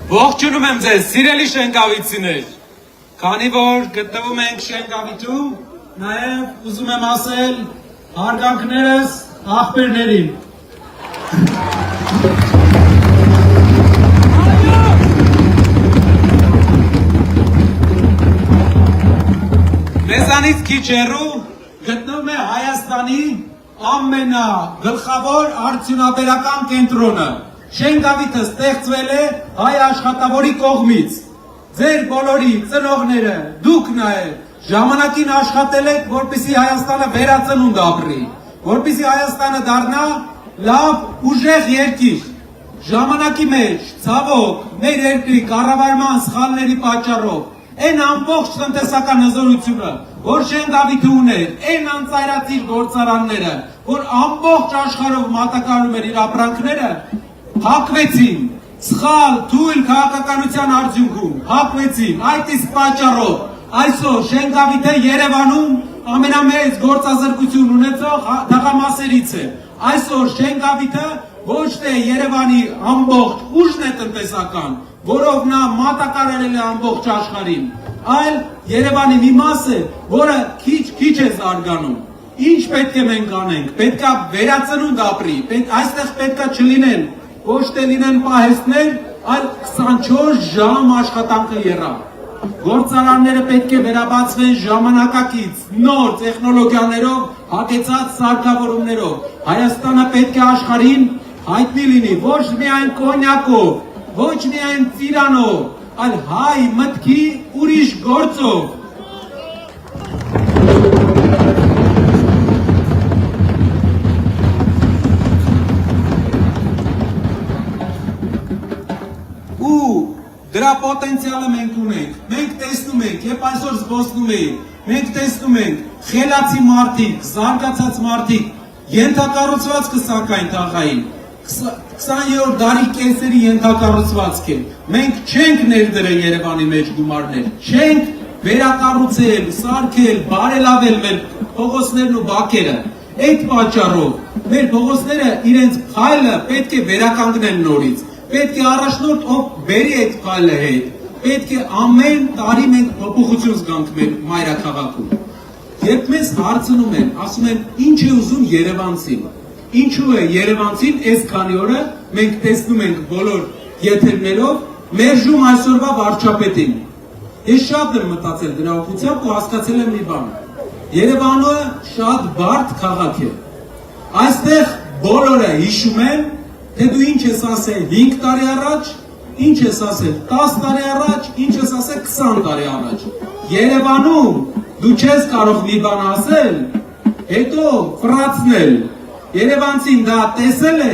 Ողջունում եմ ձեզ, սիրելի շենգավիցիներ, քանի որ գտնվում ենք շենգավիթում, նաև ուզում եմ ասել հարգանքներս աղբերներին։ Մեզանից քիչ հեռու գտնվում է Հայաստանի ամենագլխավոր արդյունաբերական կենտրոնը։ Շենգավիթը ստեղծվել է հայ աշխատավորի կողմից։ Ձեր բոլորի ծնողները, դուք նաև ժամանակին աշխատել եք, որպեսզի Հայաստանը վերածնունդ ապրի, որպեսզի Հայաստանը դառնա լավ ուժեղ երկիր։ Ժամանակի մեջ, ցավոք, մեր երկրի կառավարման սխալների պատճառով, այն ամբողջ տնտեսական հզորությունը, որ Շենգավիթը ուներ, այն անծայրածիր գործարանները, որ ամբողջ աշխարհով մատակարարում էր իր ապրանքները, հակվեցին, սխալ, թույլ քաղաքականության արդյունքում, հակվեցին, այդ իսկ պատճառով այսօր Շենգավիթը Երևանում ամենամեծ գործազրկություն ունեցող թաղամասերից է։ Այսօր Շենգավիթը ոչ թե Երևանի ամբողջ ուժն է տնտեսական, որով նա մատակարարել է ամբողջ աշխարհին, այլ Երևանի մի մաս է, որը քիչ է զարգանում։ Ինչ պետք է մենք անենք, պետք է վերածնունդ ապրի, այստեղ պետք է չլինեն ոչ թե լինեն պահեստներ, այլ 24 ժամ աշխատանքը եռա։ Գործարանները պետք է վերաբացվեն ժամանակակից, նոր տեխնոլոգիաներով, հագեցած սարքավորումներով։ Հայաստանը պետք է աշխարհին հայտնի լինի, ոչ միայն կոնյակով, ոչ միայն ծիրանով, այլ հայ մտքի ուրիշ գործով։ Դրա պոտենցիալը մենք ունենք, մենք տեսնում ենք, երբ այսօր զբոսնում ենք, մենք տեսնում ենք խելացի մարդիկ, զարգացած մարդիկ, ենթակառուցվածքը սակայն թաղային, 20-րդ դարի կեսերի ենթակառուցվածք է, մենք չենք ներդրել Երևանի մեջ գումարներ, չենք վերակառուցել, սարքել, բարելավել մեր փողոցներն ու բակերը, այդ պատճառով մեր փողոցները իրենց փայլը պետք է վերականգնեն նորից, պետք է առաջնորդ ով բերի այդ փայլը հետ, պետք է ամեն տարի մենք փոփոխություն զգանք մեր մայրաքաղաքում։ Երբ մեզ հարցնում են, ասում են ինչ է ուզում երևանցին, ինչու է երևանցին այսքանի օրը մենք տեսնում ենք բոլոր եթերներով մերժում այսօրվա վարչապետին։ Ես շատ եմ մտածել դրա օգնությամբ ու հասկացել եմ մի բան։ Երևանը շատ բարդ քաղաք է։ Այստեղ բոլորը հիշում են, թե դու ինչ ես ասել 5 տարի առաջ, ինչ ես ասել 10 տարի առաջ, ինչ ես ասել 20 տարի առաջ։ Երևանում դու չես կարող մի բան ասել, հետո ֆրացնել։ Երևանցին դա տեսել է,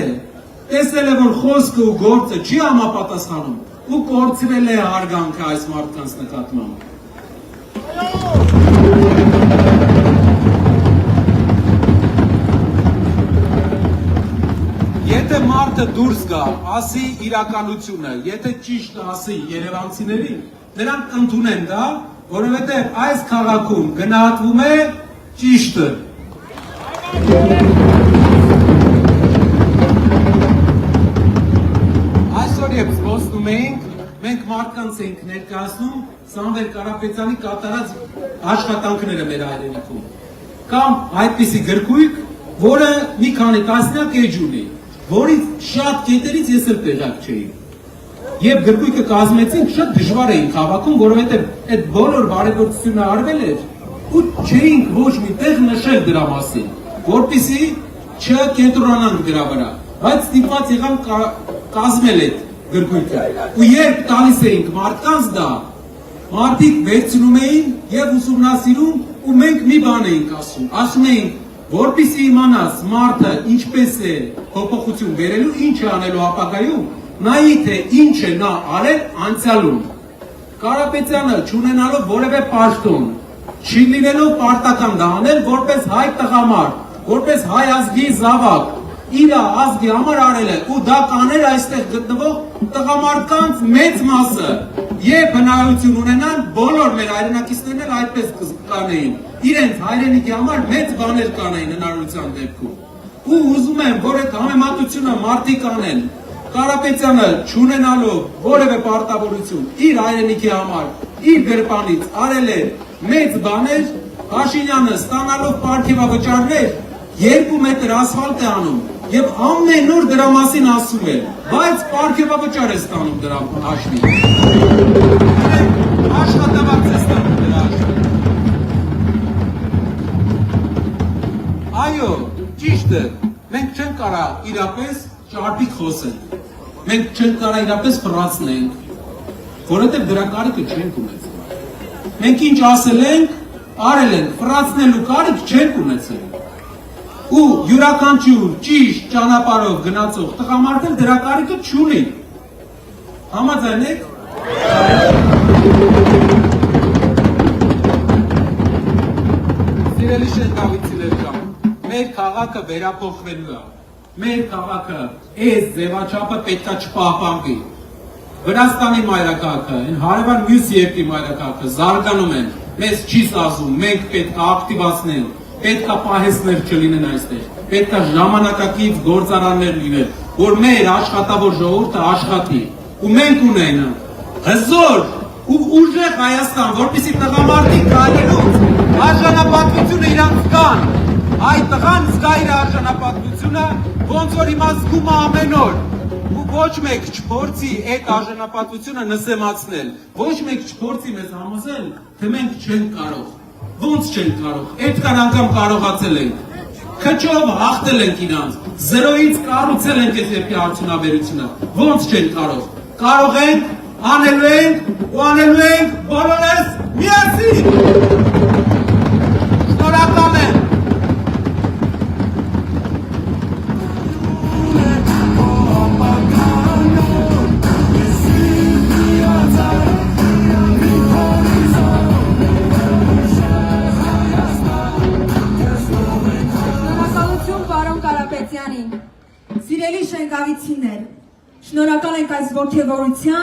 որ խոսքը ու գործը չի համապատասխանում ու կորցրել է հարգանքը այս մարդկանց նկատմամբ։ Եթե մարդը դուրս գա, ասի իրականությունը, եթե ճիշտ ասի երևանցիներին, նրանք ընդունեն դա, որովհետև այս քաղաքում գնահատվում է ճիշտը։ Այսօր երբ զբոսնում էինք, մենք մարդկանց էինք ներկայացնում Սամվել Կարապետյանի կատարած աշխատանքները մեր հայրենիքում։ Կամ այդպիսի գրքույկ, որը մի քանի տասնյակ էջ ունի, որից շատ կետերից ես էլ տեղյակ չէի։ Երբ գրքույկը կազմեցինք, շատ դժվար էինք հավաքում, որովհետև այդ բոլոր բարեգործությունը արվել էր ու չէինք ոչ մի տեղ նշել դրա մասին, որպեսզի չկենտրոնանանք դրա վրա, բայց ստիպված եղանք կազմել այդ գրքույկը։ Ու երբ տալիս էինք մարդկանց դա, մարդիկ վերցնում էին եւ ուսումնասիրում ու մենք մի բան էինք ասում էինք, որպեսզի իմանաս մարդը ինչպես է փոփոխություն բերելու, ինչ է անելու ապագայում, նայի թե ինչ է նա արել անցյալում։ Կարապետյանը չունենալով որևէ պաշտոն, չի լինելով պարտական դա անել որպես հայ տղամարդ, որպես հայ ազգի զավակ, իր ազգի համար արել է ու դա կաներ այստեղ գտնվող տղամարդկանց մեծ մասը եւ հնարավորություն ունենան բոլոր մեր հայրենակիցներն էլ այդպես կանեին իրենց հայրենիքի համար մեծ բաներ կանեին հնարավորության դեպքում ու ուզում եմ որ այդ համեմատությունը մարդիկ անեն Կարապետյանը չունենալով որևէ պարտավորություն իր հայրենիքի համար, իր գրպանից արել է մեծ բաներ, Փաշինյանը ստանալով պարգևավճարներ 2 մետր ասֆալտ է անում եւ ամեն օր դրա մասին ասում է, բայց պարգևավճար է ստանում դրա հաշվի։ Աշխատավարձ է ստանում դրա հաշվի։ Այո, ճիշտ է, մենք չենք կարող իրապես ճարպիկ խոսենք, մենք չենք կարող իրապես ֆրացնենք, որովհետև դրա կարիքը չենք ունեցել։ Մենք ինչ ասել ենք, արել ենք, ֆրացնելու կարիք չենք ունեցել։ Ու յուրաքանչյուր ճիշտ ճանապարհով գնացող տղամարդ էլ դրա կարիքը չունի։ Համաձայն եք։ Սիրելի շենքավիցիներ ջան, մեր քաղաքը վերափոխվելու է։ Մեր քաղաքը այս ձևաչափը պետքա չպահպանվի։ Վրաստանի մայրաքաղաքը, հարևան մյուս երկրի մայրաքաղաքը զարգանում են, մեզ չի սազում, մենք պետքա ակտիվացնենք, պետքա պահեսներ չլինեն այստեղ, պետքա ժամանակակից գործարաններ լինեն, որ մեր աշխատավոր ժողովուրդը աշխատի, ու մենք ունենք հզոր ու ուժեղ Հայաստան, որպեսզի տղամարդիկ գալելուց արժանապատվությունը իրանց կան, այդ տղան զգա իր արժանապատվությունը, ոնց որ հիմա զգում է ամեն օր, ու ոչ մեկ չփորձի այդ արժանապատվությունը նսեմացնել, ոչ մեկ չփորձի մեզ համոզել, թե մենք չենք կարող, ոնց չենք կարող, այդքան անգամ կարողացել ենք, քչով հաղթել ենք իրանց, զրոյից կառուցել ենք այս երկրի արդյունաբերությունը, ոնց չենք կարող ենք, անելու ենք ու անելու ենք բոլորս միասին։ Շնորհակալ եմ։ Սիրելի շենքավիցիներ, շնորհակալ ենք այս ոգևորության